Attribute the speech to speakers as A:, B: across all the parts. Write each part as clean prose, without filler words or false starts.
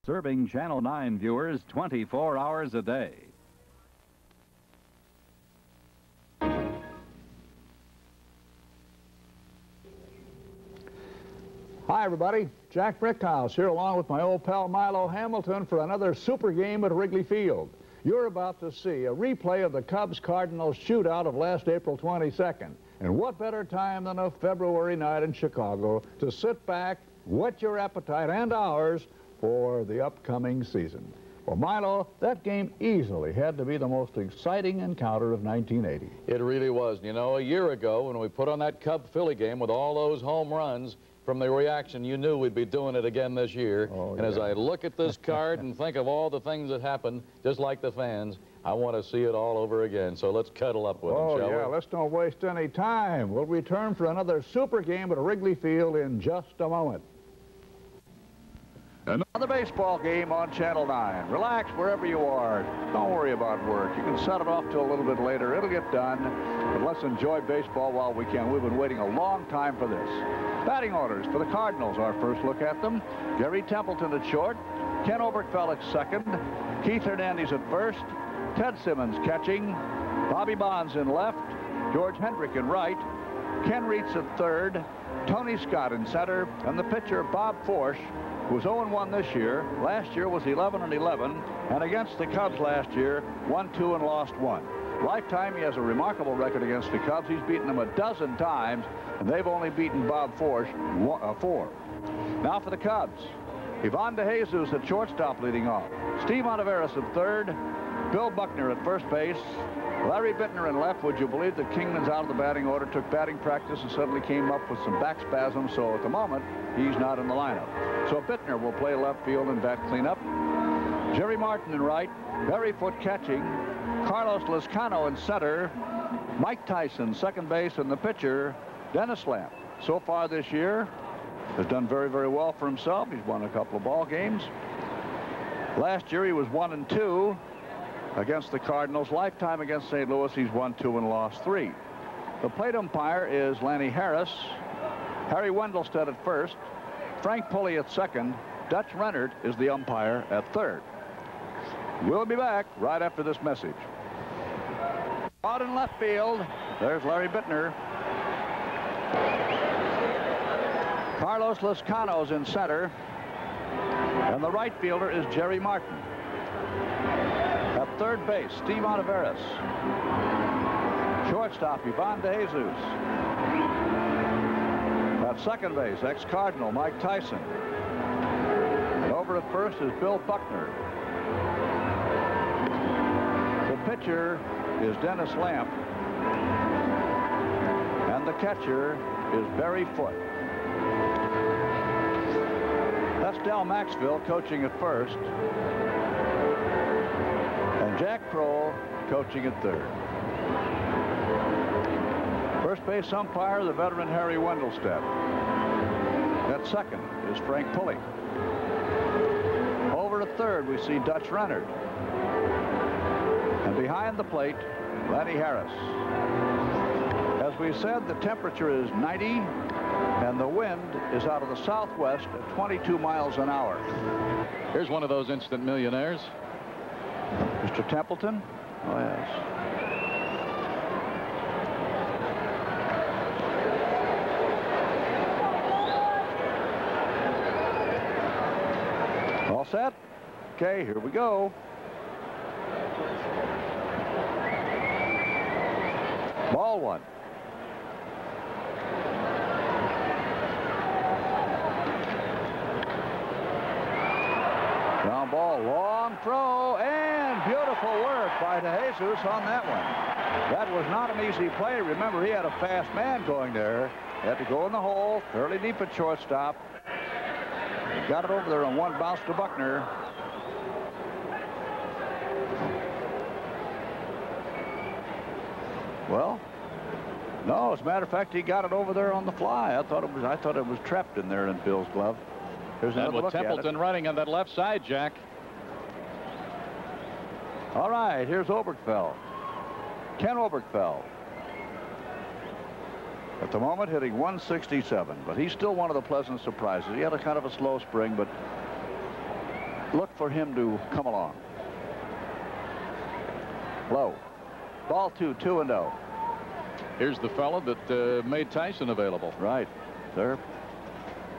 A: Serving Channel 9 viewers 24 hours a day.
B: Hi, everybody. Jack Brickhouse here along with my old pal Milo Hamilton for another super game at Wrigley Field. You're about to see a replay of the Cubs-Cardinals shootout of last April 22nd. And what better time than a February night in Chicago to sit back, whet your appetite and ours for the upcoming season. Well, Milo, that game easily had to be the most exciting encounter of 1980.
C: It really was. You know, a year ago when we put on that Cub-Philly game with all those home runs, from the reaction, you knew we'd be doing it again this year. And as I look at this card and think of all the things that happened, just like the fans, I want to see it all over again. So let's cuddle up with them, shall we?
B: Let's don't waste any time. We'll return for another super game at Wrigley Field in just a moment. Another baseball game on Channel 9. Relax wherever you are. Don't worry about work. You can set it off till a little bit later. It'll get done. But let's enjoy baseball while we can. We've been waiting a long time for this. Batting orders for the Cardinals. Our first look at them. Gary Templeton at short. Ken Oberkfell at second. Keith Hernandez at first. Ted Simmons catching. Bobby Bonds in left. George Hendrick in right. Ken Reitz at third. Tony Scott in center. And the pitcher, Bob Forsch, who was 0-1 this year. Last year was 11-11, and against the Cubs last year, 1-2 and lost 1. Lifetime, he has a remarkable record against the Cubs. He's beaten them a dozen times, and they've only beaten Bob Forsch 4. Now for the Cubs. Ivan DeJesus at shortstop leading off. Steve Ontiveros at third. Bill Buckner at first base. Larry Bittner in left. Would you believe that Kingman's out of the batting order, took batting practice, and suddenly came up with some back spasms, so at the moment, he's not in the lineup. So Bittner will play left field and bat cleanup. Jerry Martin in right. Barry Foote catching. Carlos Lezcano in center. Mike Tyson, second base, and the pitcher, Dennis Lamp. So far this year, has done very, very well for himself. He's won a couple of ball games. Last year, he was 1-2 against the Cardinals. Lifetime against St. Louis, he's 1-2 and lost 3. The plate umpire is Lanny Harris. Harry Wendelstedt at first. Frank Pulley at second. Dutch Rennert is the umpire at third. We'll be back right after this message. Out in left field, there's Larry Bittner. Carlos Lezcano's in center. And the right fielder is Jerry Martin. At third base, Steve Ontiveros. Shortstop, Ivan DeJesus. At second base, ex-Cardinal Mike Tyson. And over at first is Bill Buckner. The pitcher is Dennis Lamp. And the catcher is Barry Foote. That's Del Maxville coaching at first. And Jack Kroll coaching at third. First base umpire, the veteran Harry Wendelstedt. At second is Frank Pulley. Over to third, we see Dutch Rennert. And behind the plate, Lanny Harris. As we said, the temperature is 90, and the wind is out of the southwest at 22 miles an hour.
C: Here's one of those instant millionaires.
B: Mr. Templeton? Oh, yes. All set? Okay, here we go. Ball one. Ground ball, long throw, and beautiful work by DeJesus on that one. That was not an easy play. Remember, he had a fast man going there. He had to go in the hole, fairly deep at shortstop. He got it over there on one bounce to Buckner. Well, no, as a matter of fact, he got it over there on the fly. I thought it was trapped in there in Bill's glove. Here's another look at it.
C: Templeton running on that left side, Jack.
B: All right, here's Oberkfell. Ken Oberkfell. At the moment, hitting 167, but he's still one of the pleasant surprises. He had a kind of a slow spring, but look for him to come along. Low. Ball 2, 2-0.
C: Here's the fellow that made Tyson available.
B: Right. They're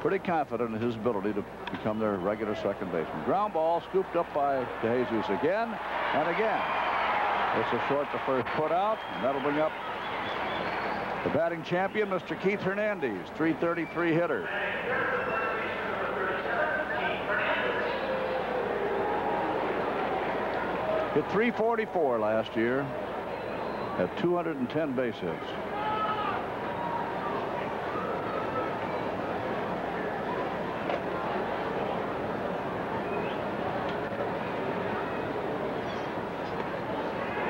B: pretty confident in his ability to become their regular second baseman. Ground ball scooped up by DeJesus again and again. It's a short to first put out, and that'll bring up the batting champion, Mr. Keith Hernandez, .333 hitter. Hit .344 last year, had 210 base hits.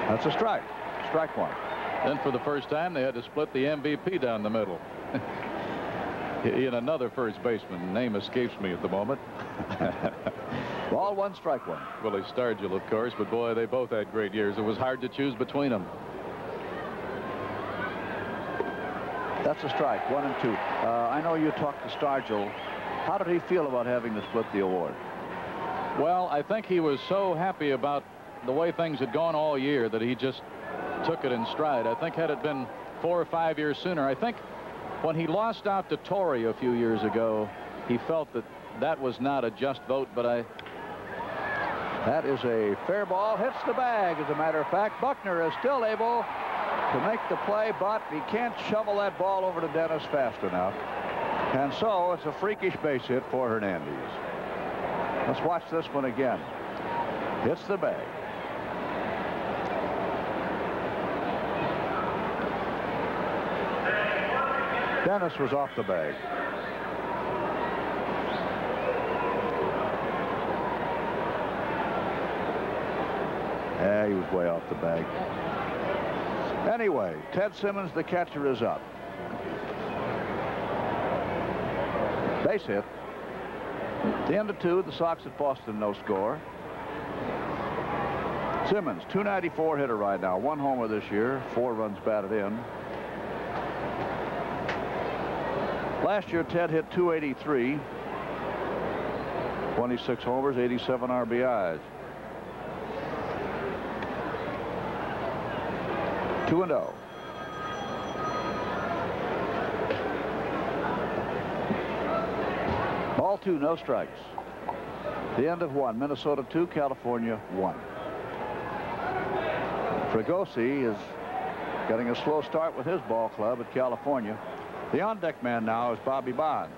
B: That's a strike. Strike one.
C: Then for the first time, they had to split the MVP down the middle. In another first baseman. Name escapes me at the moment.
B: Ball 1, strike 1.
C: Willie Stargell, of course, but boy, they both had great years. It was hard to choose between them.
B: That's a strike, 1 and 2. I know you talked to Stargell. How did he feel about having to split the award?
C: Well, I think he was so happy about the way things had gone all year that he just took it in stride. I think had it been 4 or 5 years sooner, I think when he lost out to Torrey a few years ago, he felt that that was not a just vote, but
B: that is a fair ball, hits the bag. As a matter of fact, Buckner is still able to make the play, but he can't shovel that ball over to Dennis fast enough. And so it's a freakish base hit for Hernandez. Let's watch this one again. Hits the bag. Dennis was off the bag. Yeah, he was way off the bag. Anyway, Ted Simmons, the catcher, is up. Base hit. The end of 2, the Sox at Boston, no score. Simmons, .294 hitter right now, 1 homer this year, 4 runs batted in. Last year, Ted hit .283, 26 homers, 87 RBIs. 2-0. Ball 2, no strikes. The end of 1. Minnesota 2, California 1. Fregosi is getting a slow start with his ball club at California. The on-deck man now is Bobby Bonds.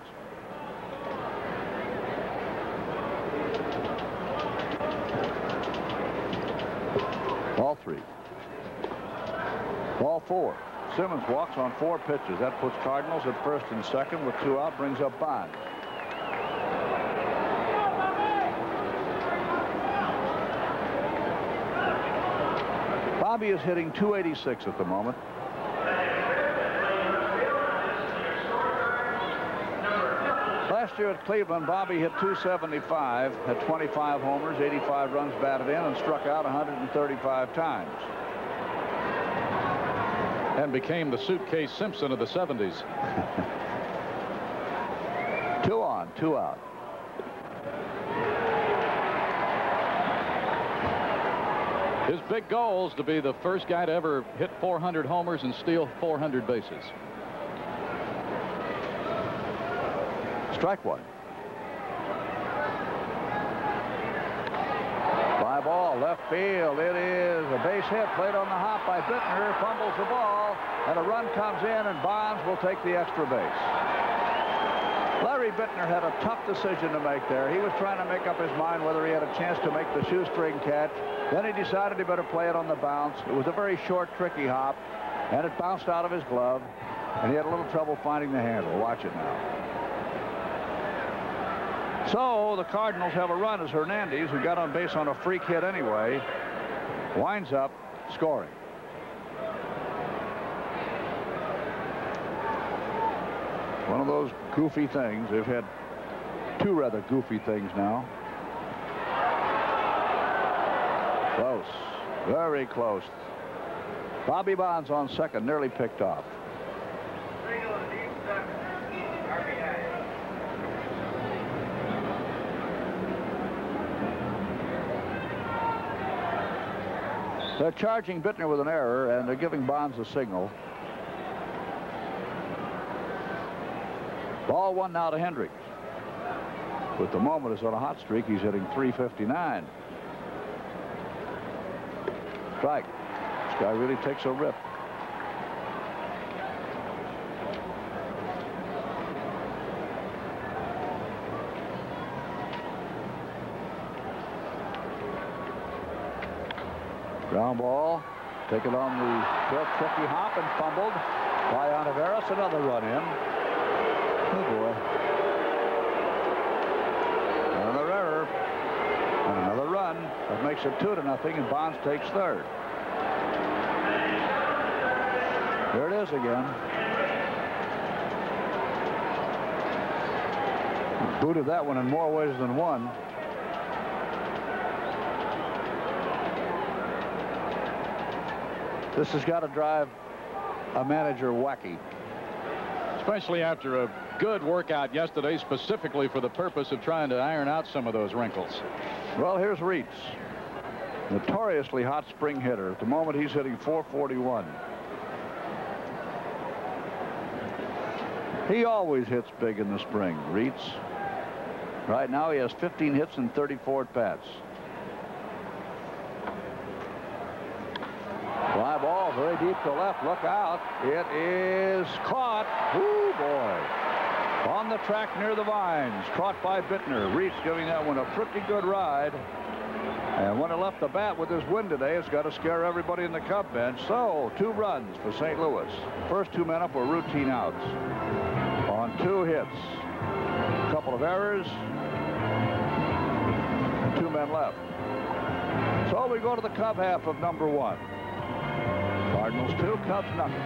B: Ball 3. Ball 4. Simmons walks on 4 pitches. That puts Cardinals at first and second with 2 out, brings up Bonds. Bobby is hitting .286 at the moment. Last year at Cleveland, Bobby hit .275, had 25 homers, 85 runs batted in, and struck out 135 times.
C: And became the Suitcase Simpson of the 70s.
B: 2 on, 2 out.
C: His big goal is to be the first guy to ever hit 400 homers and steal 400 bases.
B: Strike 1. Fly ball, left field. It is a base hit, played on the hop by Bittner, fumbles the ball, and a run comes in, and Bonds will take the extra base. Larry Bittner had a tough decision to make there. He was trying to make up his mind whether he had a chance to make the shoestring catch. Then he decided he better play it on the bounce. It was a very short, tricky hop, and it bounced out of his glove, and he had a little trouble finding the handle. Watch it now. So the Cardinals have a run as Hernandez, who got on base on a freak hit anyway, winds up scoring. One of those goofy things. They've had 2 rather goofy things now. Close. Very close. Bobby Bonds on second, nearly picked off. They're charging Bittner with an error, and they're giving Bonds a signal. Ball one now to Hendricks. With the moment is on a hot streak. He's hitting .359. Strike. This guy really takes a rip. Ground ball. Taken on the short, tricky hop and fumbled by Oliveras. Another run in. Oh, boy. Another error. And another run. That makes it 2-0, and Bonds takes third. There it is again. He booted that one in more ways than one. This has got to drive a manager wacky.
C: Especially after a good workout yesterday, specifically for the purpose of trying to iron out some of those wrinkles.
B: Well, here's Reitz. Notoriously hot spring hitter. At the moment, he's hitting .441. He always hits big in the spring, Reitz. Right now, he has 15 hits and 34 at-bats. Fly ball very deep to left. Look out. It is caught. Ooh, boy. On the track near the vines. Caught by Bittner. Reitz giving that one a pretty good ride. And when it left the bat with this wind today, it's got to scare everybody in the Cub bench. So, 2 runs for St. Louis. First 2 men up were routine outs on 2 hits. A couple of errors. 2 men left. So we go to the Cub half of number 1. Cardinals 2, Cubs nothing.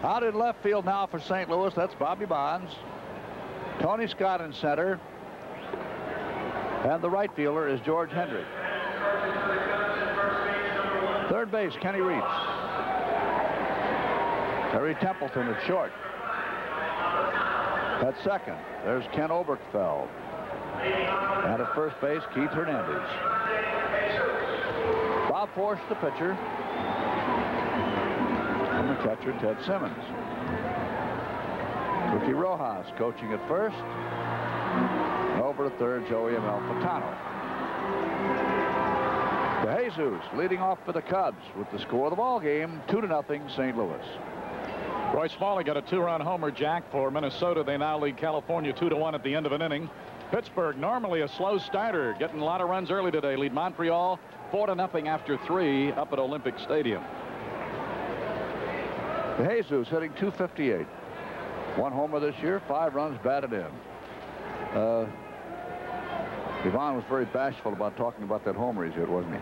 B: Out in left field now for St. Louis, that's Bobby Bonds. Tony Scott in center. And the right fielder is George Hendrick. Third base, Kenny Reitz. Harry Templeton at short. At second, there's Ken Oberkfell. And at first base, Keith Hernandez. Bob Forsch, the pitcher. And the catcher, Ted Simmons. Ricky Rojas coaching at first. Over to third, Joey Amalfitano. DeJesus leading off for the Cubs with the score of the ball game, 2-0 St. Louis.
C: Roy Smalley got a 2-run homer, Jack, for Minnesota. They now lead California 2-1 at the end of an inning. Pittsburgh, normally a slow starter, getting a lot of runs early today. Lead Montreal 4-0 after 3 up at Olympic Stadium.
B: DeJesus hitting .258. 1 homer this year, 5 runs batted in. Ivan was very bashful about talking about that homer he's hit, wasn't he?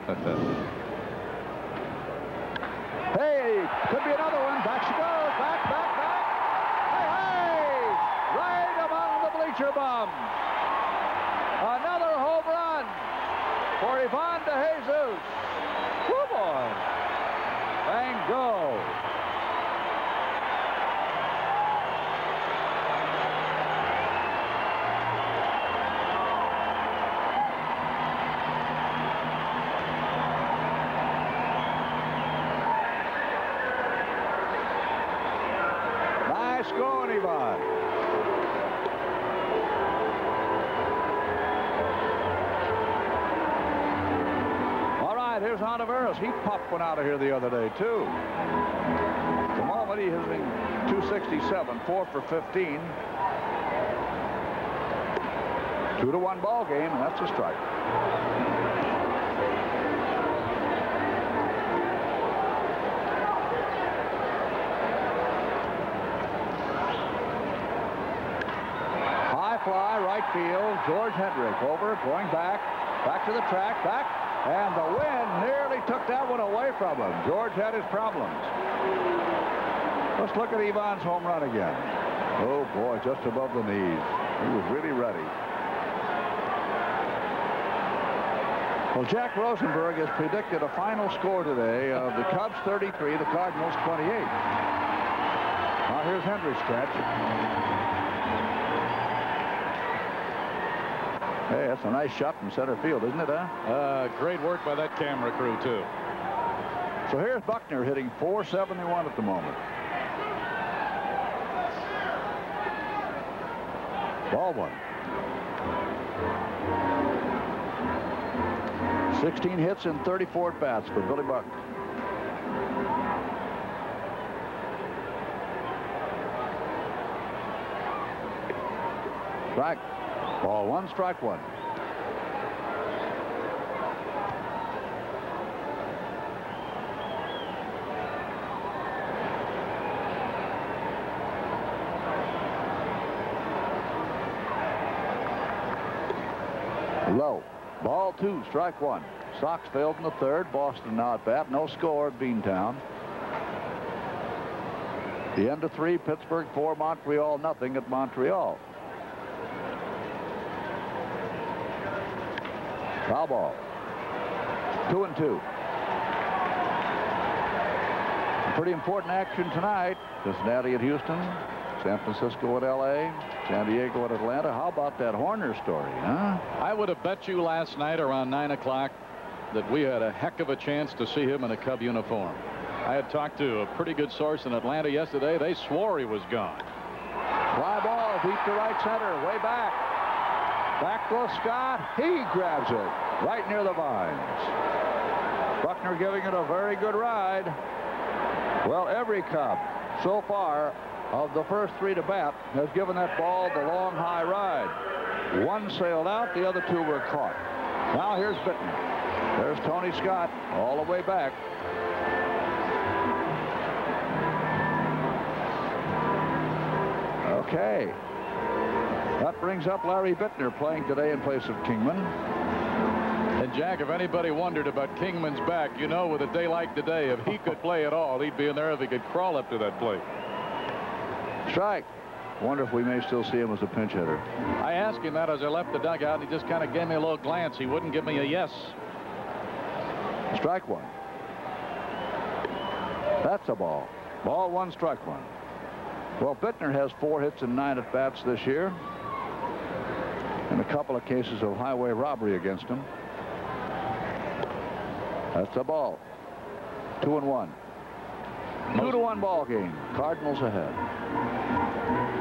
B: Hey, could be another one. Back she goes. Back. Hey! Right about the bleacher bum. Another home run for Ivan DeJesus. Woo, boy. Bang, go. Nice going, Ivan. Here's Oliveras. He popped one out of here the other day, too. At the moment, he's hitting .267, 4 for 15. 2-1 ball game, and that's a strike. High fly, right field. George Hendrick over, going back to the track, back. And the wind nearly took that one away from him. George had his problems. Let's look at Ivan's home run again. Oh, boy, just above the knees. He was really ready. Well, Jack Rosenberg has predicted a final score today of the Cubs 33, the Cardinals 28. Now here's Hendrick's catch. Hey, that's a nice shot from center field, isn't it, huh?
C: Great work by that camera crew, too.
B: So here's Buckner hitting .471 at the moment. Ball one. 16 hits and 34 at-bats for Billy Buckner. Strike. Ball one, strike one. Low. Ball two, strike one. Sox failed in the third. Boston now at bat. No score at Beantown. The end of 3, Pittsburgh 4, Montreal nothing at Montreal. Foul ball. 2-2. Pretty important action tonight. Cincinnati at Houston, San Francisco at L.A., San Diego at Atlanta. How about that Horner story, huh?
C: I would have bet you last night around 9 o'clock that we had a heck of a chance to see him in a Cub uniform. I had talked to a pretty good source in Atlanta yesterday. They swore he was gone.
B: Fly ball, deep to right center, way back. Back goes Scott. He grabs it right near the vines. Buckner giving it a very good ride. Well, every Cub so far of the first 3 to bat has given that ball the long, high ride. One sailed out, the other 2 were caught. Now here's Bittner. There's Tony Scott all the way back. Okay. That brings up Larry Bittner playing today in place of Kingman.
C: And Jack, if anybody wondered about Kingman's back, you know, with a day like today, if he could play at all, he'd be in there if he could crawl up to that plate.
B: Strike. Wonder if we may still see him as a pinch hitter.
C: I asked him that as I left the dugout, and he just kind of gave me a little glance. He wouldn't give me a yes.
B: Strike one. That's a ball. Ball one, strike one. Well, Bittner has 4 hits and 9 at-bats this year, and a couple of cases of highway robbery against him. That's a ball. 2-1. 2-1 ball game. Cardinals ahead.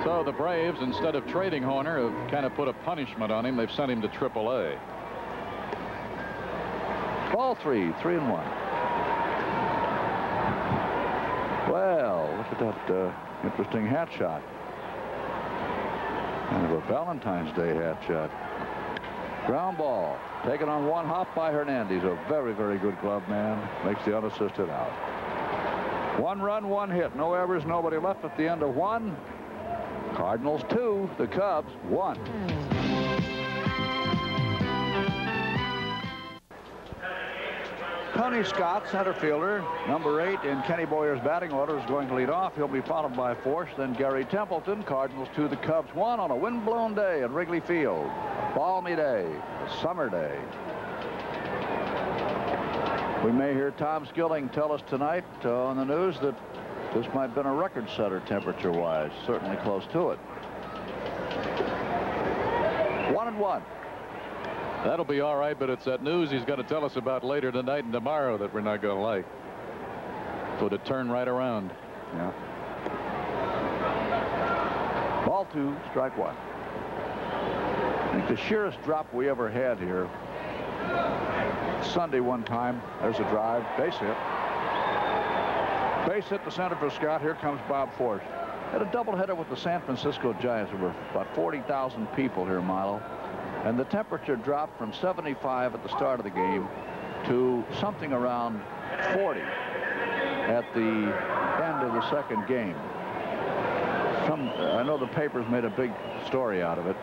C: So the Braves, instead of trading Horner, have kind of put a punishment on him. They've sent him to AAA.
B: Ball 3, 3-1. Well, look at that interesting hat shot. Kind of a Valentine's Day hat shot. Ground ball. Taken on one hop by Hernandez. A very, very good glove man. Makes the unassisted out. 1 run, 1 hit. No errors, nobody left at the end of 1. Cardinals 2, the Cubs 1. Tony Scott, center fielder, number 8 in Kenny Boyer's batting order, is going to lead off. He'll be followed by Force, then Gary Templeton. Cardinals 2, the Cubs 1 on a windblown day at Wrigley Field. Balmy day, a summer day. We may hear Tom Skilling tell us tonight on the news that this might have been a record setter temperature-wise. Certainly close to it. 1-1.
C: That'll be all right, but it's that news he's going to tell us about later tonight and tomorrow that we're not going to like. So to turn right around.
B: Yeah. Ball 2, strike 1. I think the sheerest drop we ever had here. Sunday one time. There's a drive. Base hit. Base hit to center for Scott. Here comes Bob Force. Had a doubleheader with the San Francisco Giants. There were about 40,000 people here, Milo. And the temperature dropped from 75 at the start of the game to something around 40 at the end of the second game. I know the papers made a big story out of it.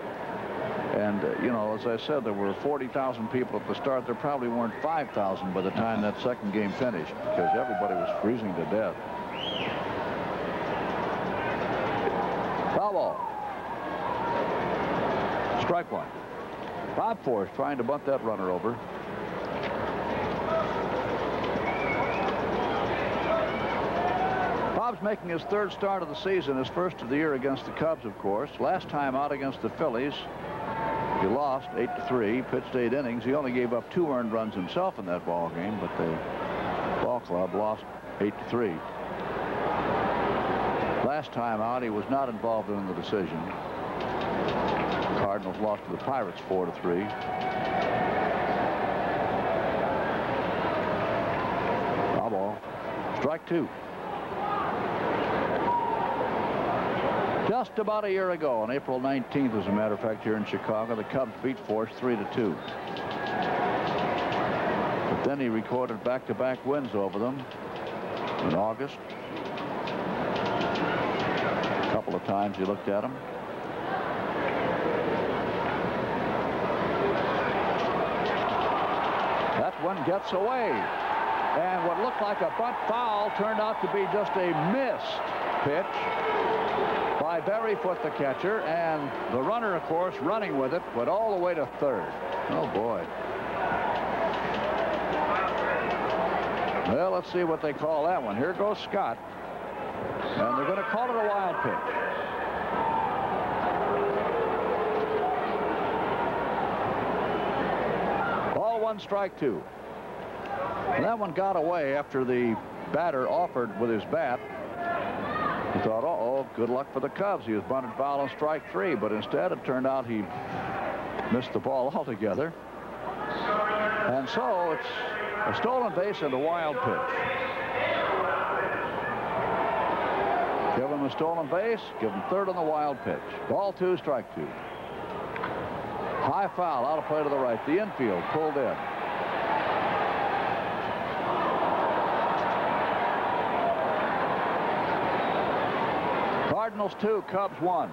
B: And, you know, as I said, there were 40,000 people at the start. There probably weren't 5,000 by the time that second game finished because everybody was freezing to death. Foul ball. Strike 1. Bob Force trying to bunt that runner over. Bob's making his 3rd start of the season, his first of the year against the Cubs, of course. Last time out against the Phillies. He lost 8-3, pitched 8 innings. He only gave up 2 earned runs himself in that ball game, but the ball club lost 8-3. Last time out, he was not involved in the decision. Cardinals lost to the Pirates 4-3. Foul ball. Strike 2. Just about a year ago, on April 19th, as a matter of fact, here in Chicago, the Cubs beat Force 3-2. But then he recorded back-to-back wins over them in August. A couple of times he looked at them. That one gets away. And what looked like a bunt foul turned out to be just a missed pitch by Berryfoot, the catcher, and the runner, of course, running with it, went all the way to third. Oh, boy. Well, let's see what they call that one. Here goes Scott, and they're going to call it a wild pitch. Ball 1, strike 2. And that one got away after the batter offered with his bat. He thought, uh-oh, good luck for the Cubs. He was bunted foul on strike 3, but instead it turned out he missed the ball altogether. And so it's a stolen base and a wild pitch. Give him a stolen base, give him third on the wild pitch. Ball 2, strike 2. High foul, out of play to the right. The infield pulled in. Cardinals 2, Cubs 1.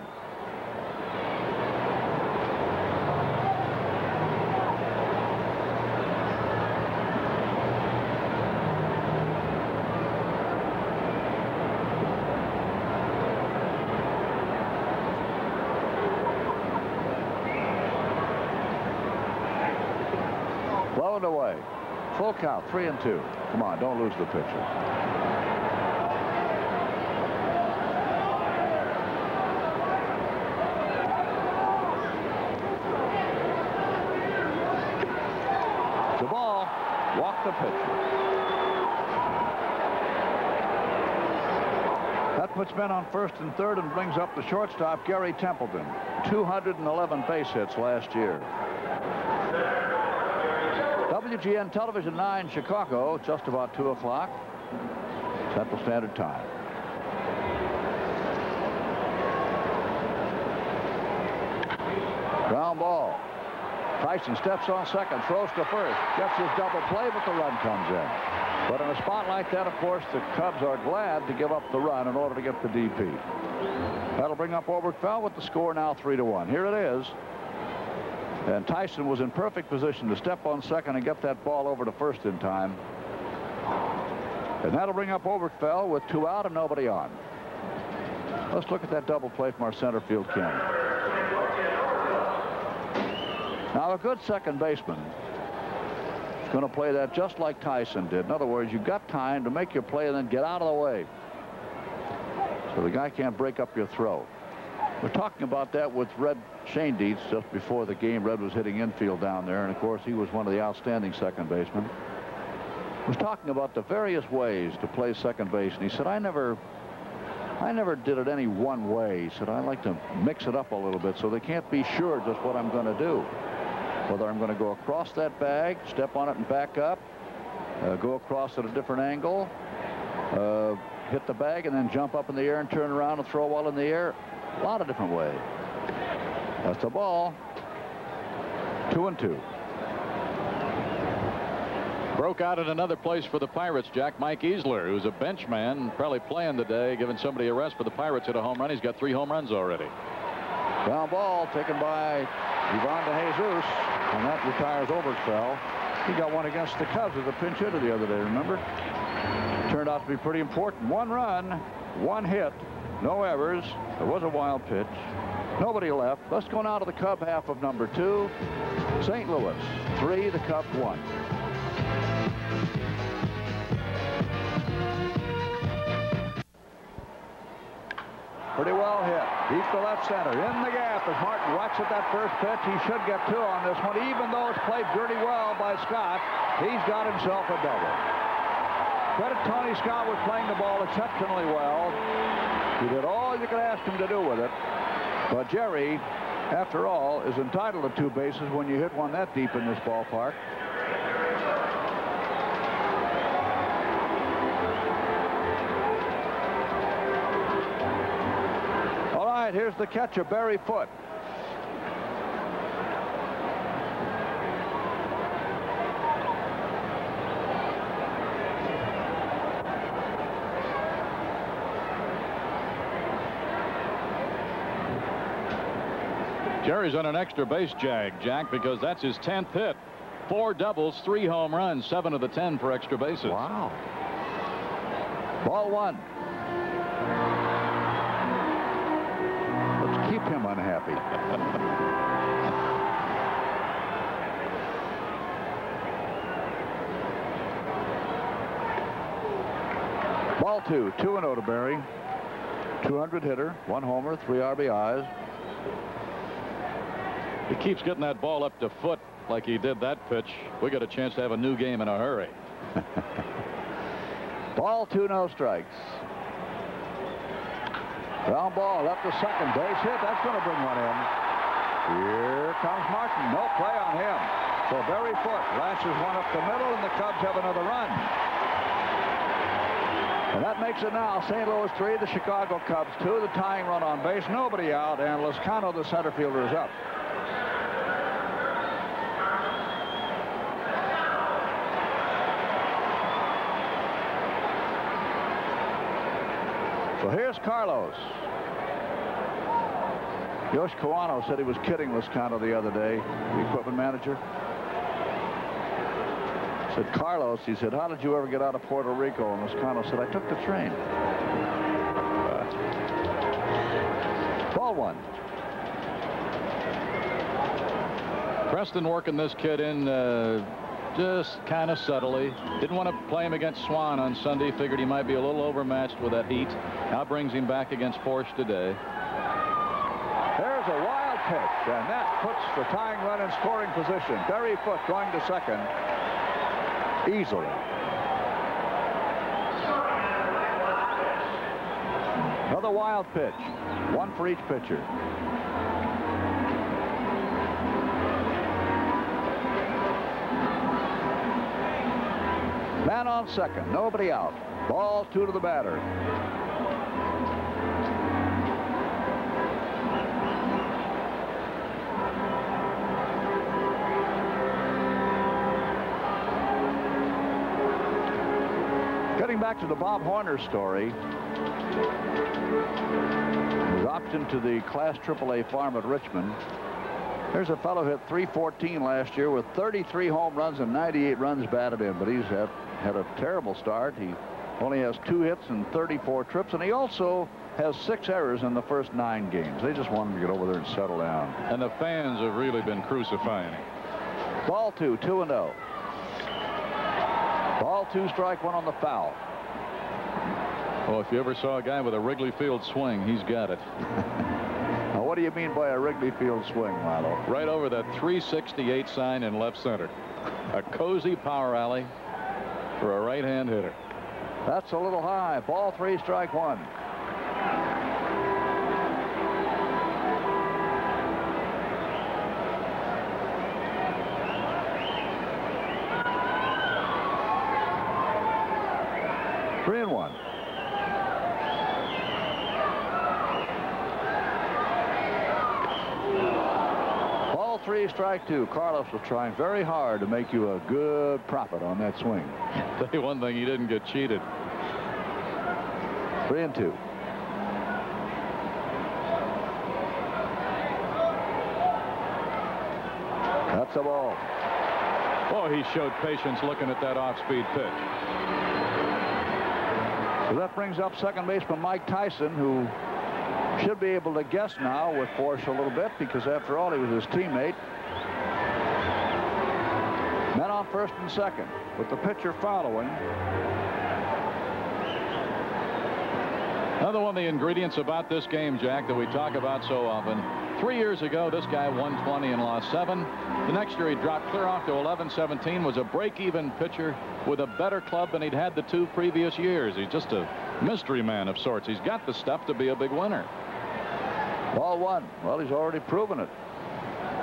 B: Blown away. Full count, 3-2. Come on, don't lose the pitcher. Walk the pitcher. That puts men on first and third and brings up the shortstop, Gary Templeton. 211 base hits last year. WGN Television 9, Chicago, just about 2 o'clock Central Standard Time. Ground ball. Tyson steps on second, throws to first, gets his double play, but the run comes in. But in a spot like that, of course, the Cubs are glad to give up the run in order to get the DP. That'll bring up Oberkfell with the score now 3-1. Here it is. And Tyson was in perfect position to step on second and get that ball over to first in time. And that'll bring up Oberkfell with 2 out and nobody on. Let's look at that double play from our center field camera. Now, a good second baseman is going to play that just like Tyson did. In other words, you've got time to make your play and then get out of the way, so the guy can't break up your throw. We're talking about that with Red Shane Dietz just before the game. Red was hitting infield down there, and of course he was one of the outstanding second basemen. He was talking about the various ways to play second base, and he said, I never did it any one way. He said, I like to mix it up a little bit so they can't be sure just what I'm going to do. Whether I'm going to go across that bag, step on it and back up, go across at a different angle, hit the bag and then jump up in the air and turn around and throw while in the air. A lot of different ways. That's the ball. 2-2.
C: Broke out at another place for the Pirates, Jack. Mike Easler, who's a bench man, probably playing today, giving somebody a rest for the Pirates, hit a home run. He's got 3 home runs already.
B: Ground ball taken by Ivan de Jesus, and that retires Oberkfell. He got one against the Cubs as a pinch hitter the other day, remember? Turned out to be pretty important. 1 run, 1 hit, no errors. There was a wild pitch. Nobody left. Let's go now to the Cub half of number 2. St. Louis 3, the Cubs 1. Pretty well hit. Deep to left center. In the gap as Martin whacks at that first pitch. He should get 2 on this one. Even though it's played pretty well by Scott, he's got himself a double. Credit Tony Scott was playing the ball exceptionally well. He did all you could ask him to do with it. But Jerry, after all, is entitled to 2 bases when you hit one that deep in this ballpark. All right, here's the catcher, Barry Foote.
C: Jerry's on an extra base jag, Jack, because that's his 10th hit. 4 doubles, 3 home runs, 7 of the 10 for extra bases.
B: Wow. Ball 1. Let's keep him unhappy. Ball 2, 2-0 to Barry. 200 hitter, 1 homer, 3 RBIs.
C: He keeps getting that ball up to Foote like he did that pitch. We got a chance to have a new game in a hurry.
B: Ball 2, no strikes. Ground ball up to second base hit. That's going to bring one in. Here comes Martin. No play on him. So Barry Foote lashes one up the middle, and the Cubs have another run. And that makes it now St. Louis 3, the Chicago Cubs 2. The tying run on base, nobody out, and Lozcano, the center fielder, is up. So here's Carlos. Yosh Kawano said he was kidding Lozcano the other day, the equipment manager. Said, Carlos, he said, how did you ever get out of Puerto Rico? And Lozcano said, I took the train. Ball 1.
C: Preston working this kid in just kind of subtly. Didn't want to play him against Swan on Sunday. Figured he might be a little overmatched with that heat. Now brings him back against Porsche today.
B: There's a wild pitch, and that puts the tying run in scoring position. Barry Foote going to second easily. Another wild pitch. 1 for each pitcher. Man on second, nobody out. Ball 2 to the batter. Getting back to the Bob Horner story, his option to the Class AAA farm at Richmond. There's a fellow hit .314 last year with 33 home runs and 98 runs batted in, but he's had a terrible start. He only has 2 hits and 34 trips, and he also has 6 errors in the first 9 games. They just want him to get over there and settle down.
C: And the fans have really been crucifying him.
B: Ball 2, 2-0. Ball 2, strike 1 on the foul.
C: Well, if you ever saw a guy with a Wrigley Field swing, he's got it.
B: Now, what do you mean by a Wrigley Field swing, Milo?
C: Right over that 368 sign in left center. A cozy power alley for a right-hand hitter.
B: That's a little high. Ball 3, strike 1. Three and 1. Ball 3, strike 2. Carlos was trying very hard to make you a good profit on that swing.
C: Tell you one thing, he didn't get cheated.
B: 3 and 2. That's a ball.
C: Oh, he showed patience looking at that off-speed pitch.
B: So that brings up second baseman Mike Tyson, who should be able to guess now with Porsche a little bit, because after all, he was his teammate. Men on first and second with the pitcher following.
C: Another one of the ingredients about this game, Jack, that we talk about so often. 3 years ago, this guy won 20 and lost 7. The next year, he dropped clear off to 11-17, was a break-even pitcher with a better club than he'd had the 2 previous years. He's just a mystery man of sorts. He's got the stuff to be a big winner.
B: Ball 1. Well, he's already proven it.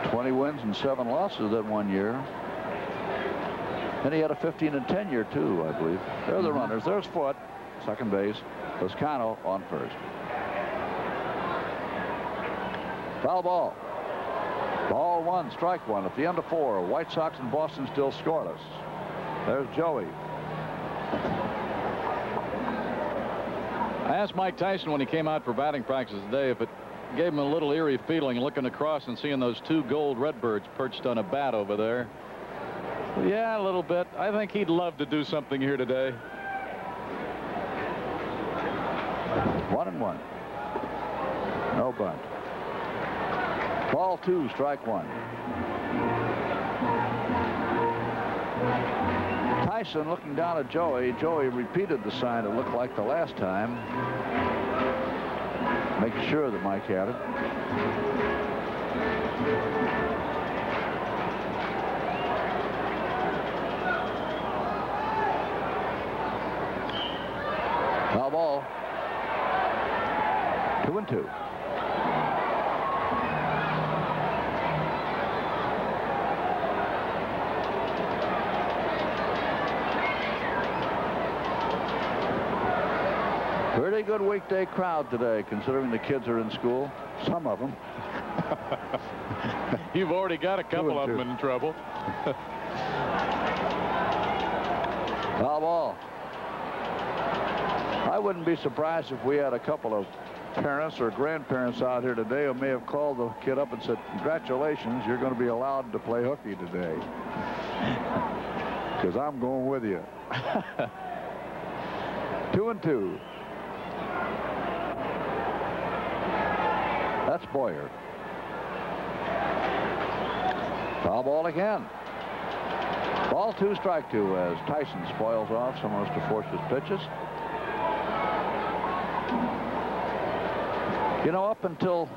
B: 20 wins and 7 losses that 1 year. And he had a 15 and 10 year, too, I believe. There are the runners. There's Foote, second base. Toscano on first. Foul ball. Ball 1, strike 1 at the end of 4. White Sox and Boston still scoreless. There's Joey.
C: I asked Mike Tyson when he came out for batting practice today if it gave him a little eerie feeling looking across and seeing those 2 gold redbirds perched on a bat over there. Yeah, a little bit. I think he'd love to do something here today.
B: 1-1. No bunt. Ball 2, strike 1. Tyson looking down at Joey. Joey repeated the sign it looked like the last time, making sure that Mike had it. Foul ball. 2-2. Pretty good weekday crowd today, considering the kids are in school. Some of them.
C: You've already got a couple of them in trouble.
B: Foul ball. I wouldn't be surprised if we had a couple of parents or grandparents out here today who may have called the kid up and said, congratulations, you're going to be allowed to play hooky today. Because I'm going with you. 2-2. That's Boyer. Foul ball again. Ball 2, strike 2 as Tyson spoils off some of Mr. Force's pitches. You know, up until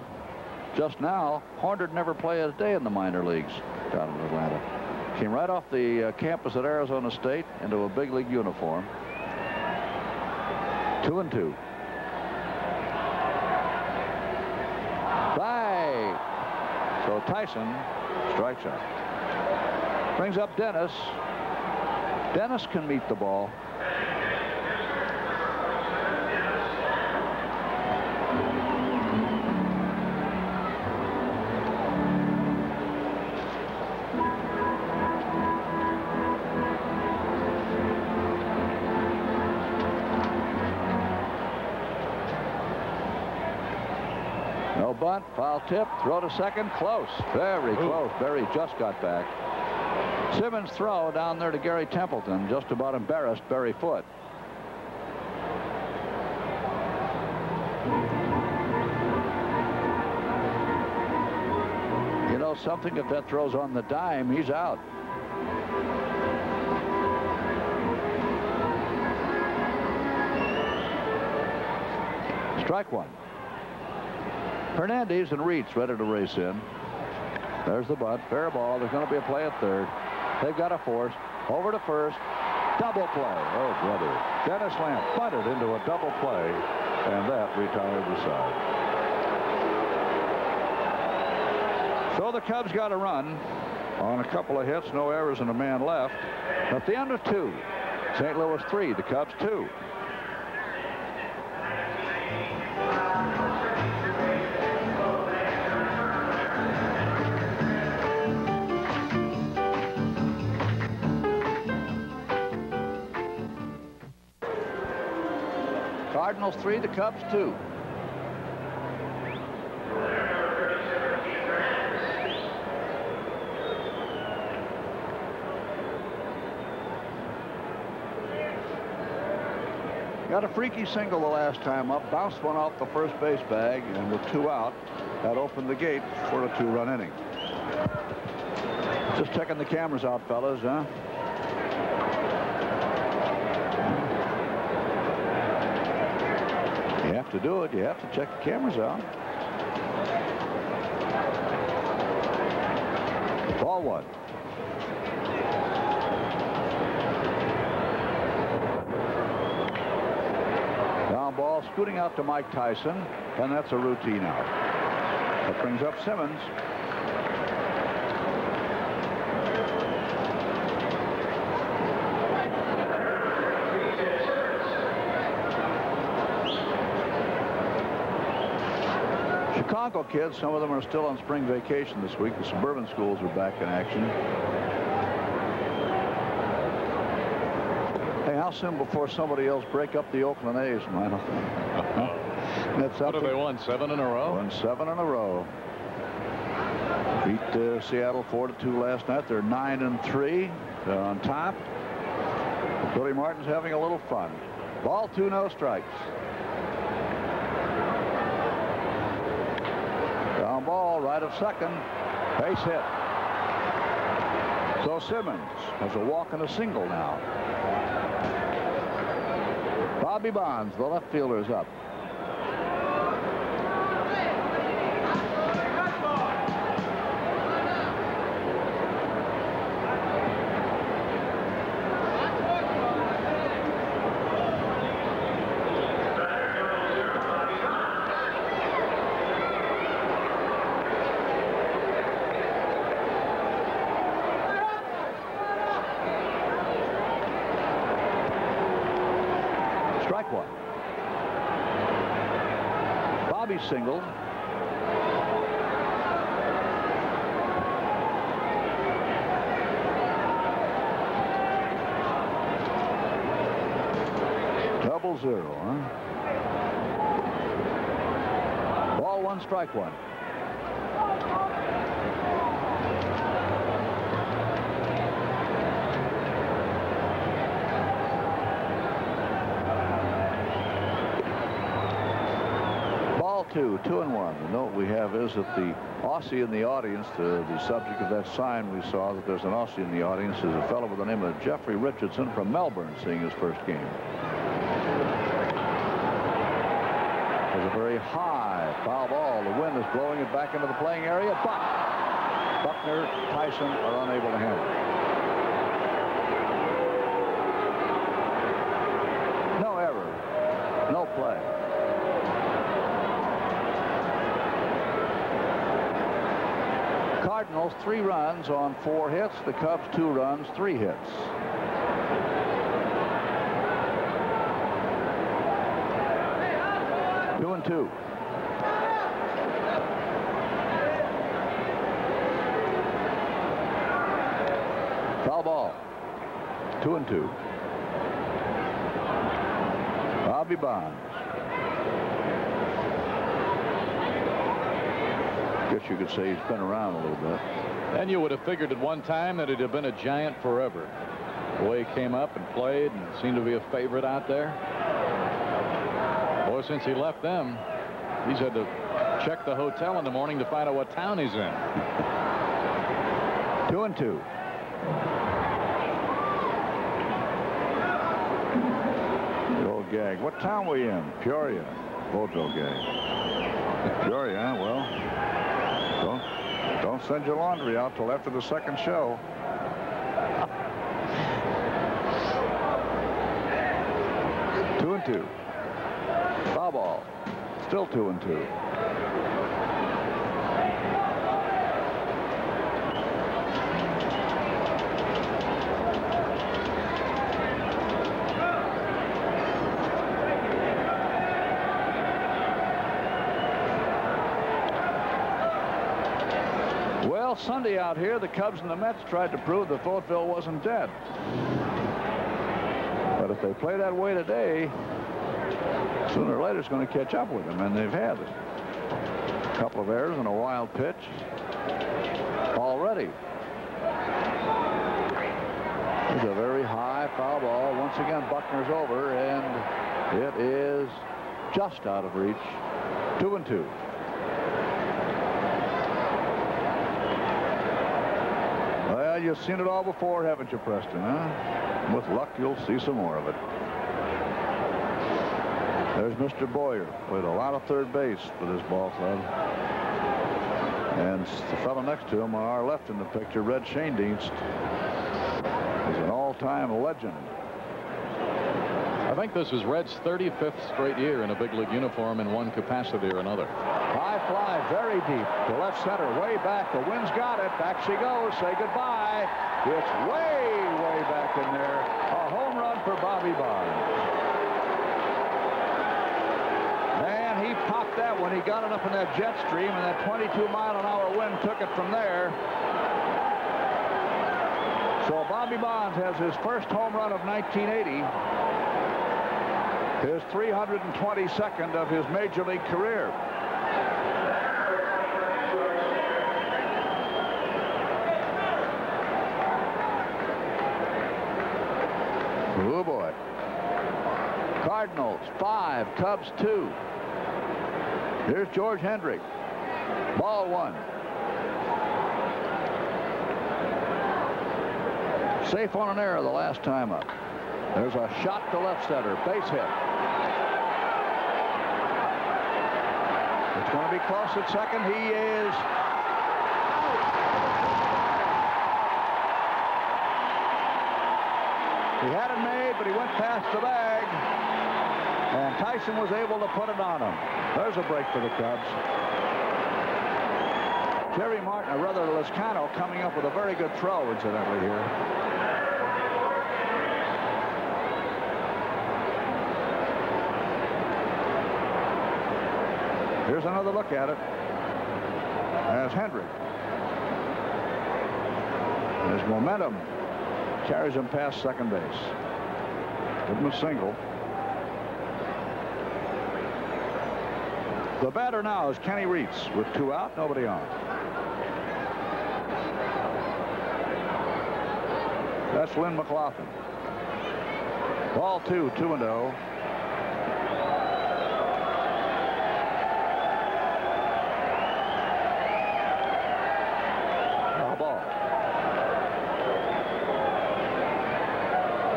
B: just now, Horn'd never play a day in the minor leagues down in Atlanta. Came right off the campus at Arizona State into a big league uniform. 2-2. Bye. So Tyson strikes out. Brings up Dennis. Dennis can meet the ball. No bunt, foul tip, throw to second, close, very close. Berry just got back. Simmons' throw down there to Gary Templeton just about embarrassed Berry Foote. You know something, if that throw's on the dime, he's out. Strike 1. Hernandez and Reitz ready to race in. There's the bunt. Fair ball. There's going to be a play at third. They've got a force. Over to first. Double play. Oh, brother. Dennis Lamb bunted into a double play, and that retired the side. So the Cubs got a run on a couple of hits, no errors, and a man left. At the end of 2, St. Louis 3, the Cubs 2. Cardinals 3, the Cubs 2. Got a freaky single the last time up, bounced one off the first base bag, and with 2 out, that opened the gate for a 2-run inning. Just checking the cameras out, fellas, huh? You have to do it. You have to check the cameras out. Ball 1. Down ball, scooting out to Mike Tyson, and that's a routine out. That brings up Simmons. Chicago kids, some of them are still on spring vacation this week. The suburban schools are back in action. Hey, how soon before somebody else break up the Oakland A's, man?
C: What have they won? 7 in a row?
B: Won 7 in a row. Beat Seattle 4-2 last night. They're 9-3. They're on top. Billy Martin's having a little fun. Ball 2, no strikes. Down ball, right of second. Base hit. So Simmons has a walk and a single now. Bobby Bonds, the left fielder, is up. Bobby singled. Double zero, huh? Ball 1, strike 1. Ball 2, 2-1. The note we have is that the Aussie in the audience, the subject of that sign we saw, that there's an Aussie in the audience, is a fellow by the name of Jeffrey Richardson from Melbourne, seeing his first game. There's a very high foul ball. The wind is blowing it back into the playing area, but Buckner, Tyson are unable to handle it. No error, no play. Cardinals 3 runs on 4 hits. The Cubs 2 runs, 3 hits. Two and 2. Foul ball. 2 and 2. Bobby Bonds. Guess you could say he's been around a little bit.
C: And you would have figured at one time that he'd have been a giant forever. The way he came up and played and seemed to be a favorite out there. Boy, since he left them, he's had to check the hotel in the morning to find out what town he's in.
B: 2 and 2. The old gag. What town were you in? Peoria. Vaudeville gag. Peoria, well. Don't send your laundry out till after the second show. Two and 2. Foul ball. Still 2 and 2. Well, Sunday out here, the Cubs and the Mets tried to prove that Vaudeville wasn't dead. But if they play that way today, sooner or later it's going to catch up with them, and they've had it. A couple of errors and a wild pitch already. There's a very high foul ball. Once again, Buckner's over, and it is just out of reach. 2 and 2. Well, you've seen it all before, haven't you, Preston, huh? With luck, you'll see some more of it. There's Mr. Boyer. Played a lot of third base for this ball club. And the fellow next to him on our left in the picture, Red Schoendienst, is an all-time legend.
C: I think this is Red's 35th straight year in a big league uniform in one capacity or another.
B: High fly, very deep to left center, way back. The wind's got it. Back she goes. Say goodbye. It's way back in there. A home run for Bobby Bonds. Man, he popped that when he got it up in that jet stream, and that 22-mile-an-hour wind took it from there. So Bobby Bonds has his first home run of 1980. His 322nd of his major league career. Oh boy. Cardinals 5, Cubs 2. Here's George Hendrick. Ball 1. Safe on an error the last time up. There's a shot to left center. Base hit. It's going to be close at second. He is out. He had it made, but he went past the bag. And Tyson was able to put it on him. There's a break for the Cubs. Jerry Martin, or rather Lizcano, coming up with a very good throw, incidentally, here. Here's another look at it. As Hendrick. His momentum carries him past second base. Give him a single. The batter now is Kenny Reitz with 2 out, nobody on. That's Lynn McLaughlin. Ball 2, 2-0.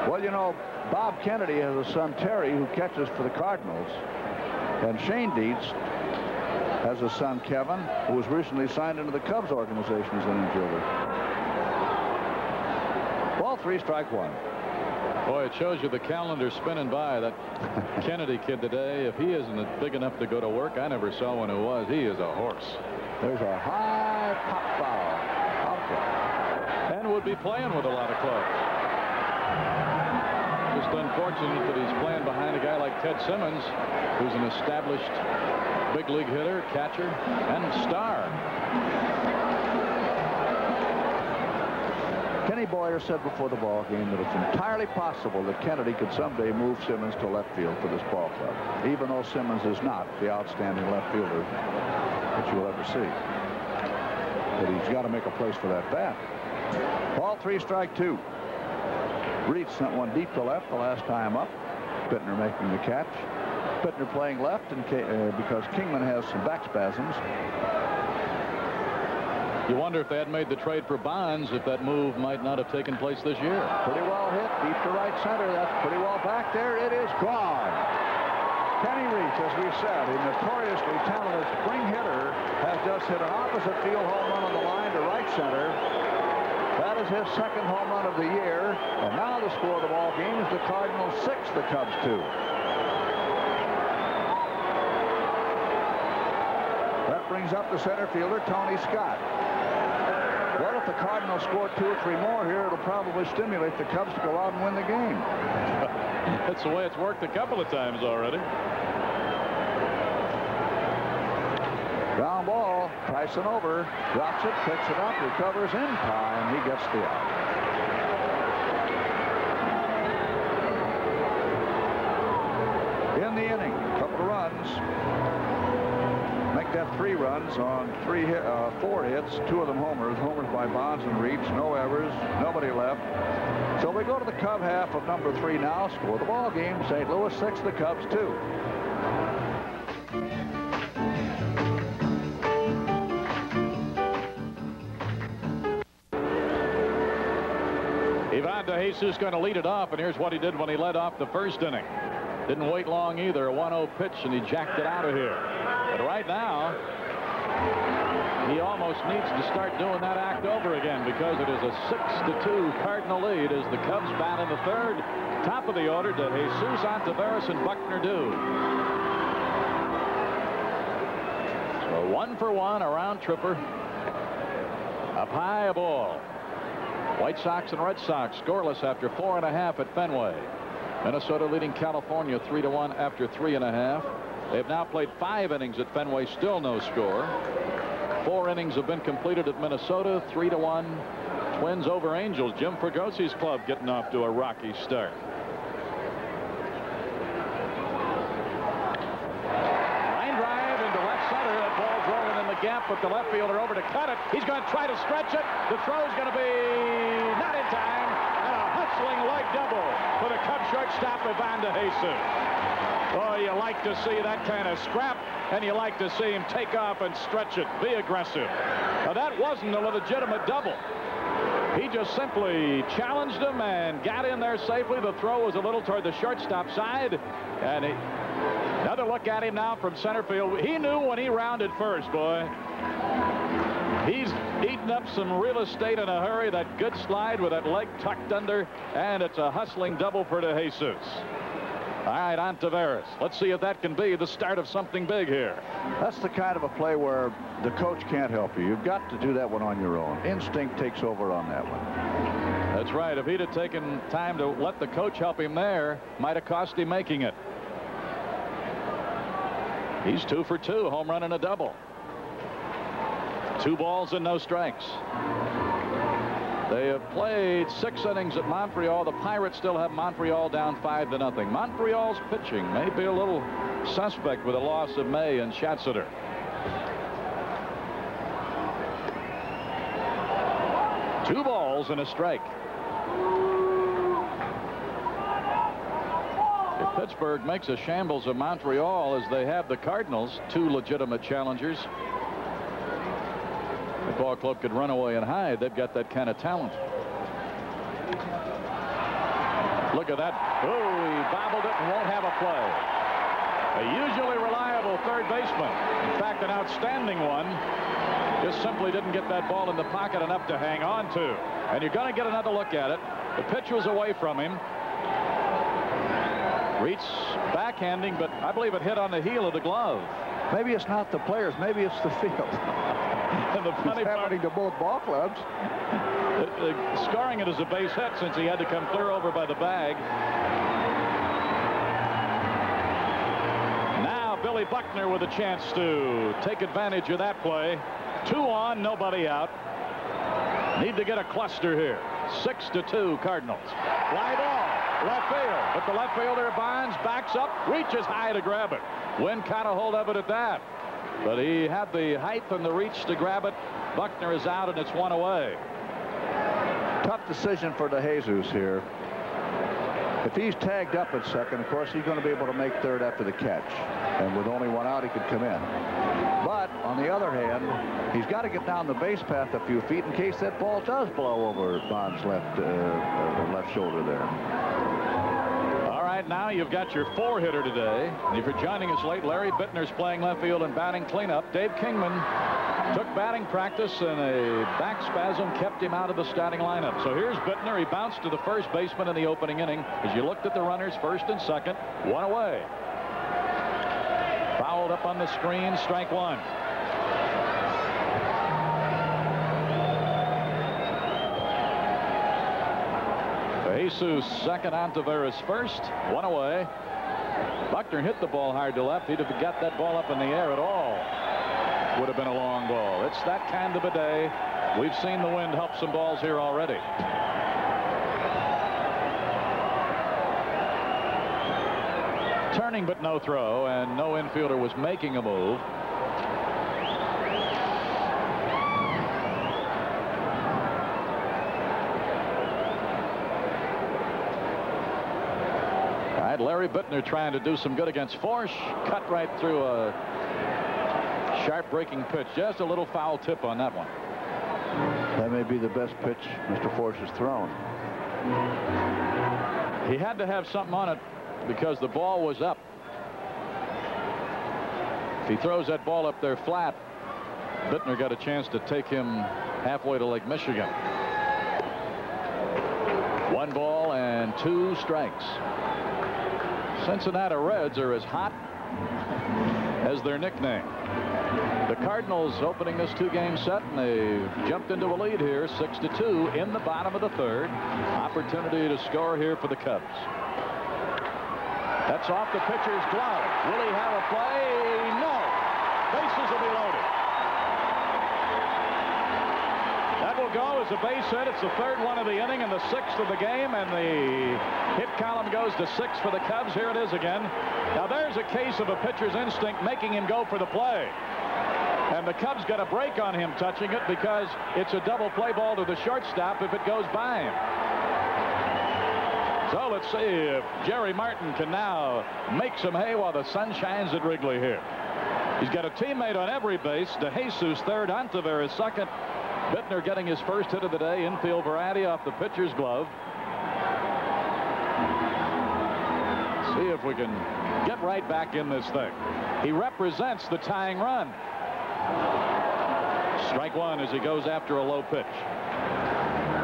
B: Well, you know, Bob Kennedy has a son, Terry, who catches for the Cardinals. And Schoendienst has a son, Kevin, who was recently signed into the Cubs organization as an infielder. Ball 3, strike 1.
C: Boy, it shows you the calendar spinning by. That Kennedy kid today, if he isn't big enough to go to work, I never saw one who was. He is a horse.
B: There's a high pop foul.
C: And would be playing with a lot of clubs. Just unfortunate that he's playing behind a guy like Ted Simmons, who's an established big league hitter, catcher, and star.
B: Kenny Boyer said before the ball game that it's entirely possible that Kennedy could someday move Simmons to left field for this ball club, even though Simmons is not the outstanding left fielder that you'll ever see. But he's got to make a place for that bat. Ball 3, strike 2. Reitz sent one deep to left the last time up. Bittner making the catch. Bittner playing left because Kingman has some back spasms.
C: You wonder if they had made the trade for Bonds, if that move might not have taken place this year.
B: Pretty well hit, deep to right center. That's pretty well back there. It is gone. Kenny Reitz, as we said, a notoriously talented spring hitter, has just hit an opposite field home run on the line to right center. That is his second home run of the year. And now the score of the ball game is the Cardinals 6, the Cubs 2. That brings up the center fielder, Tony Scott. What if the Cardinals score 2 or 3 more here? It'll probably stimulate the Cubs to go out and win the game.
C: That's the way it's worked a couple of times already.
B: Ground ball. Tyson over. Drops it, picks it up, recovers in time. He gets the out. In the inning, a couple of runs. Make that 3 runs on 4 hits, 2 of them homers. Homers by Bonds and Reitz. No errors, nobody left. So we go to the Cub half of number 3 now. Score the ball game. St. Louis 6, the Cubs 2.
C: Ivan DeJesus going to lead it off, and here's what he did when he led off the first inning. Didn't wait long either. A 1-0 pitch, and he jacked it out of here. But right now, he almost needs to start doing that act over again, because it is a 6-2 Cardinal lead as the Cubs bat in the third. Top of the order to Jesus, Ontiveros, and Buckner do. So 1 for 1, a round tripper. Up high, a ball. White Sox and Red Sox scoreless after 4.5 at Fenway. Minnesota leading California 3-1 after 3.5. They've now played 5 innings at Fenway, still no score. 4 innings have been completed at Minnesota. 3-1 Twins over Angels. Jim Fragosi's club getting off to a rocky start. Line drive into left center. That ball's rolling in the gap, but the left fielder over to cut it. He's going to try to stretch it. The throw's going to be not in time. And a hustling leg double for the Cubs shortstop, Ivan de Jesus. Oh, you like to see that kind of scrap, and you like to see him take off and stretch it, be aggressive. Now, that wasn't a legitimate double. He just simply challenged him and got in there safely. The throw was a little toward the shortstop side, and another look at him now from center field. He knew when he rounded first, boy. He's eaten up some real estate in a hurry. That good slide with that leg tucked under, and it's a hustling double for de Jesus. All right, Ontiveros. Let's see if that can be the start of something big here.
B: That's the kind of a play where the coach can't help you. You've got to do that one on your own. Instinct takes over on that one.
C: That's right. If he'd have taken time to let the coach help him there, might have cost him making it. He's 2 for 2, home run and a double. 2 balls and no strikes. They have played 6 innings at Montreal. The Pirates still have Montreal down 5-0. Montreal's pitching may be a little suspect with the loss of May and Schatzeder. Two balls and a strike. If Pittsburgh makes a shambles of Montreal, as they have the Cardinals, 2 legitimate challengers, the ball club could run away and hide. They've got that kind of talent. Look at that. Oh, he bobbled it and won't have a play. A usually reliable third baseman. In fact, an outstanding one. Just simply didn't get that ball in the pocket enough to hang on to. And you're going to get another look at it. The pitch was away from him. Reach backhanding, but I believe it hit on the heel of the glove.
B: Maybe it's not the players. Maybe it's the field.
C: And the funny
B: it's
C: part,
B: happening to both ball clubs.
C: Scoring it as a base hit since he had to come clear over by the bag. Now Billy Buckner with a chance to take advantage of that play. 2 on, nobody out. Need to get a cluster here. 6-2 Cardinals. Fly ball, left field, but the left fielder Bonds backs up, reaches high to grab it. Wynn caught a hold of it at that, but he had the height and the reach to grab it. Buckner is out, and it's 1 away.
B: Tough decision for de Jesus here. If he's tagged up at second, of course, he's going to be able to make third after the catch. And with only 1 out, he could come in. But on the other hand, he's got to get down the base path a few feet in case that ball does blow over Bond's left shoulder there.
C: All right, now you've got your 4-hitter today. And if you're joining us late, Larry Bittner's playing left field and batting cleanup. Dave Kingman took batting practice, and a back spasm kept him out of the starting lineup. So here's Bittner. He bounced to the first baseman in the opening inning. As you looked at the runners, first and second, 1 away. Fouled up on the screen, strike 1. Jesus second, Ontiveros first, 1 away. Buckner hit the ball hard to left. He'd have got that ball up in the air at all. Would have been a long ball. It's that kind of a day. We've seen the wind help some balls here already. Turning but no throw, and no infielder was making a move. All right, Larry Bittner trying to do some good against Forsch. Cut right through a sharp breaking pitch. Just a little foul tip on that one.
B: That may be the best pitch Mr. Forsch has thrown.
C: He had to have something on it because the ball was up. If he throws that ball up there flat, Bittner got a chance to take him halfway to Lake Michigan. 1 ball and 2 strikes. Cincinnati Reds are as hot as their nickname. The Cardinals opening this 2-game set, and they've jumped into a lead here, 6-2 in the bottom of the 3rd. Opportunity to score here for the Cubs. That's off the pitcher's glove. Will he have a play? No. Bases will be loaded. That will go as a base hit. It's the 3rd one of the inning and the 6th of the game, and the hit column goes to 6 for the Cubs. Here it is again. Now there's a case of a pitcher's instinct making him go for the play. And the Cubs got a break on him touching it because it's a double play ball to the shortstop if it goes by him. So let's see if Jerry Martin can now make some hay while the sun shines at Wrigley here. He's got a teammate on every base. DeJesus 3rd, Ontiveros 2nd. Bittner getting his first hit of the day, infield variety off the pitcher's glove. See if we can get right back in this thing. He represents the tying run. Strike 1 as he goes after a low pitch.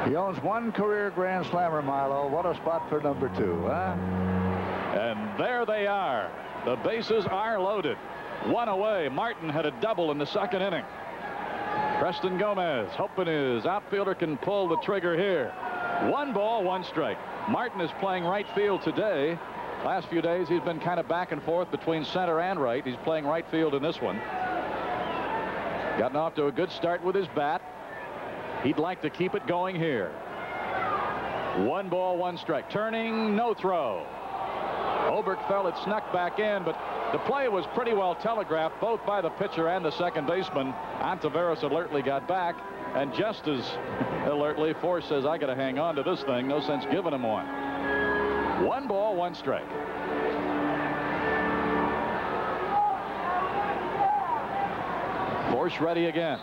B: He owns 1 career Grand Slammer, Milo. What a spot for number 2, huh?
C: And there they are. The bases are loaded. 1 away. Martin had a double in the 2nd inning. Preston Gomez hoping his outfielder can pull the trigger here. 1 ball, 1 strike. Martin is playing right field today. Last few days he's been kind of back and forth between center and right. He's playing right field in this one. Gotten off to a good start with his bat. He'd like to keep it going here. 1 ball, 1 strike. Turning, no throw. Oberkfell had snuck back in, but the play was pretty well telegraphed both by the pitcher and the second baseman. Ontiveros alertly got back, and just as alertly, Force says, I got to hang on to this thing. No sense giving him one. 1 ball, 1 strike. Force ready again.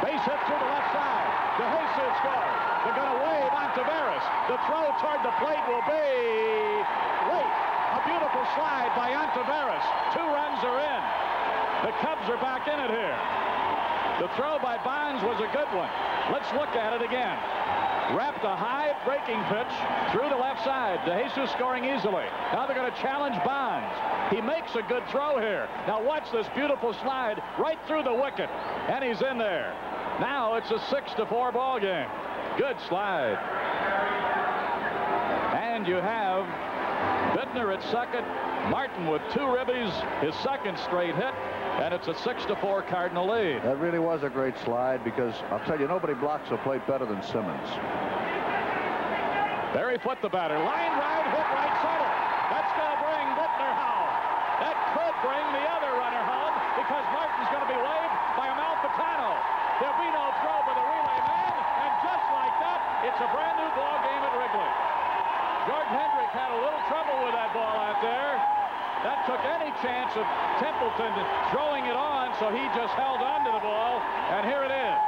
C: Base hit through the left side. DeJesus scores. They're going to wave Ontiveros. The throw toward the plate will be late. A beautiful slide by Ontiveros. 2 runs are in. The Cubs are back in it here. The throw by Bonds was a good one. Let's look at it again. Wrapped a high breaking pitch through the left side. DeJesus scoring easily. Now they're going to challenge Bonds. He makes a good throw here. Now watch this beautiful slide right through the wicket. And he's in there. Now it's a 6-4 ball game. Good slide. And you have Bittner at 2nd. Martin with 2 ribbies, his 2nd straight hit. And it's a 6-4 Cardinal lead.
B: That really was a great slide because I'll tell you, nobody blocks a plate better than Simmons.
C: Barry Foote, the batter. Line drive, hit right center. That's going to bring Bittner home. That could bring the other runner home because Martin's going to be waved by Amalfitano. There'll be no throw for the relay man, and just like that, it's a brand new ball game at Wrigley. Jordan Hendrick had a little trouble with that ball out there. That took any chance of Templeton throwing it on, so he just held on to the ball, and here it is.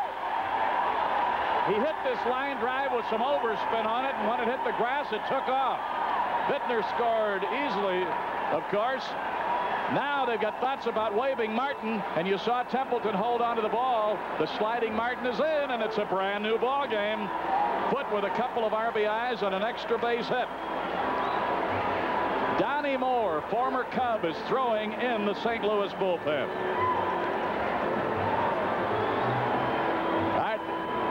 C: He hit this line drive with some overspin on it, and when it hit the grass, it took off. Bittner scored easily, of course. Now they've got thoughts about waving Martin, and you saw Templeton hold on to the ball. The sliding Martin is in, and it's a brand new ball game. Foote with a couple of RBIs and an extra base hit. Donnie Moore, former Cub, is throwing in the St. Louis bullpen. All right,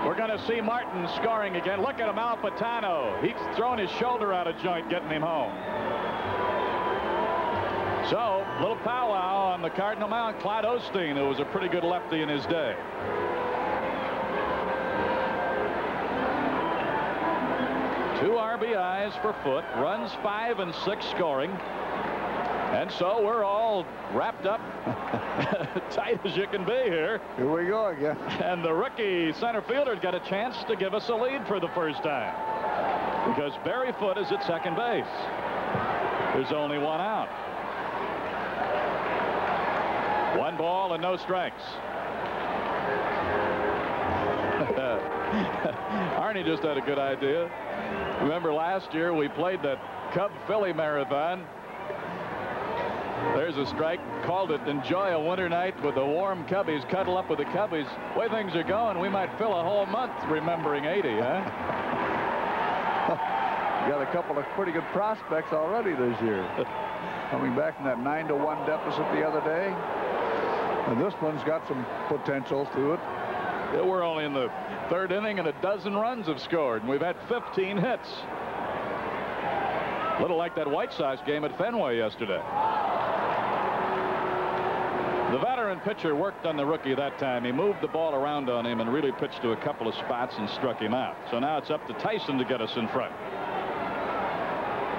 C: we're going to see Martin scoring again. Look at Amalfitano. He's thrown his shoulder out of joint getting him home. So, little powwow on the Cardinal mound. Clyde Osteen, who was a pretty good lefty in his day. Two RBIs for Foote, runs 5 and 6 scoring. And so we're all wrapped up tight as you can be here.
B: Here we go again.
C: And the rookie center fielder got a chance to give us a lead for the first time. Because Barry Foote is at second base. There's only 1 out. 1 ball and no strikes. Arnie just had a good idea. Remember last year we played that Cub-Philly marathon. There's a strike. Called it enjoy a winter night with the warm Cubbies. Cuddle up with the Cubbies. The way things are going, we might fill a whole month remembering 80, huh?
B: You got a couple of pretty good prospects already this year. Coming back from that 9-1 deficit the other day. And this one's got some potential to it.
C: Yeah, we're only in the third inning and a dozen runs have scored, and we've had 15 hits. A little like that White Sox game at Fenway yesterday. The veteran pitcher worked on the rookie that time. He moved the ball around on him and really pitched to a couple of spots and struck him out. So now it's up to Tyson to get us in front.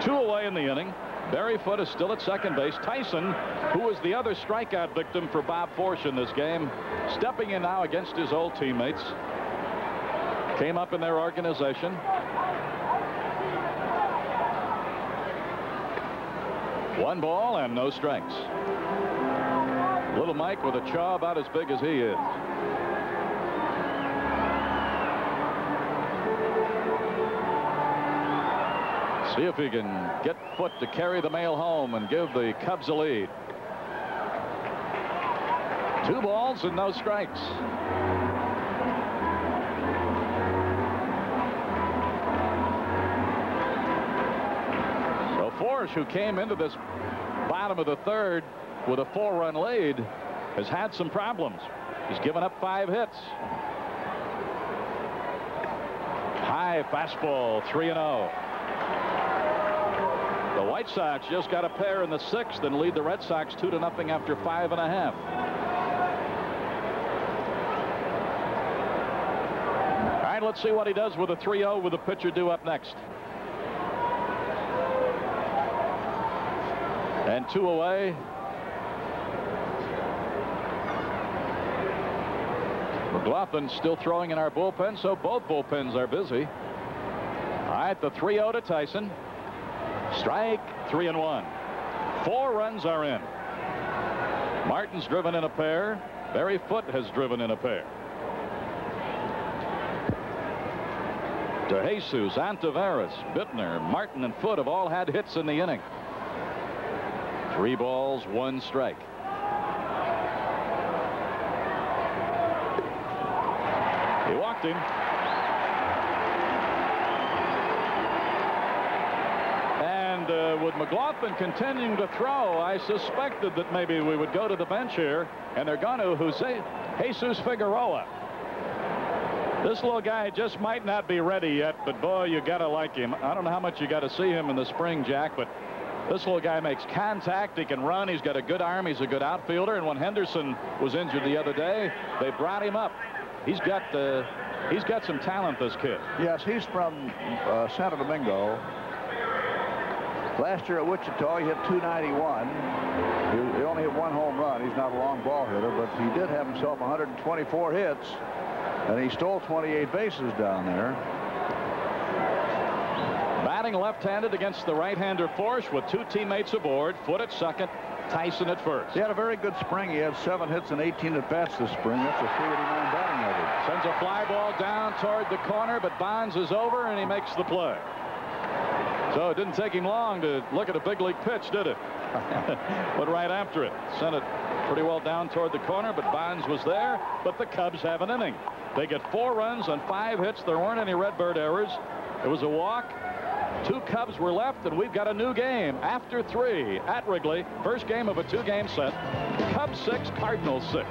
C: 2 away in the inning. Barry Foote is still at second base. Tyson, who was the other strikeout victim for Bob Forsch in this game, stepping in now against his old teammates. Came up in their organization. One ball and no strikes. Little Mike with a chaw about as big as he is. See if he can get Foote to carry the mail home and give the Cubs a lead. 2 balls and no strikes. So Forsch, who came into this bottom of the third with a 4-run lead, has had some problems. He's given up 5 hits. High fastball, 3-0. The White Sox just got a pair in the 6th and lead the Red Sox 2-0 after 5.5. All right, let's see what he does with a 3-0 with the pitcher due up next. And 2 away. McLaughlin's still throwing in our bullpen, so both bullpens are busy. All right, the 3-0 to Tyson. Strike, 3-1. 4 runs are in. Martin's driven in a pair. Barry Foote has driven in a pair. DeJesus, Antaveras, Bittner, Martin, and Foote have all had hits in the inning. 3 balls, 1 strike. He walked him. With McLaughlin continuing to throw, I suspected that maybe we would go to the bench here, and they're going to Jesus Figueroa. This little guy just might not be ready yet, but boy, you got to like him. I don't know how much you got to see him in the spring, Jack, but this little guy makes contact. He can run. He's got a good arm. He's a good outfielder. And when Henderson was injured the other day, they brought him up. He's got some talent, this kid.
B: Yes, he's from Santo Domingo. Last year at Wichita, he hit .291. He only hit 1 home run. He's not a long ball hitter, but he did have himself 124 hits, and he stole 28 bases down there.
C: Batting left-handed against the right-hander Forsch with 2 teammates aboard. Foote at second, Tyson at first.
B: He had a very good spring. He had 7 hits and 18 at-bats this spring. That's a .389 batting average.
C: Sends a fly ball down toward the corner, but Bonds is over, and he makes the play. So it didn't take him long to look at a big league pitch, did it? But right after it, sent it pretty well down toward the corner, but Bonds was there. But the Cubs have an inning. They get 4 runs on 5 hits. There weren't any Redbird errors. It was a walk. 2 Cubs were left, and we've got a new game after 3 at Wrigley. First game of a 2-game set. Cubs 6, Cardinals 6.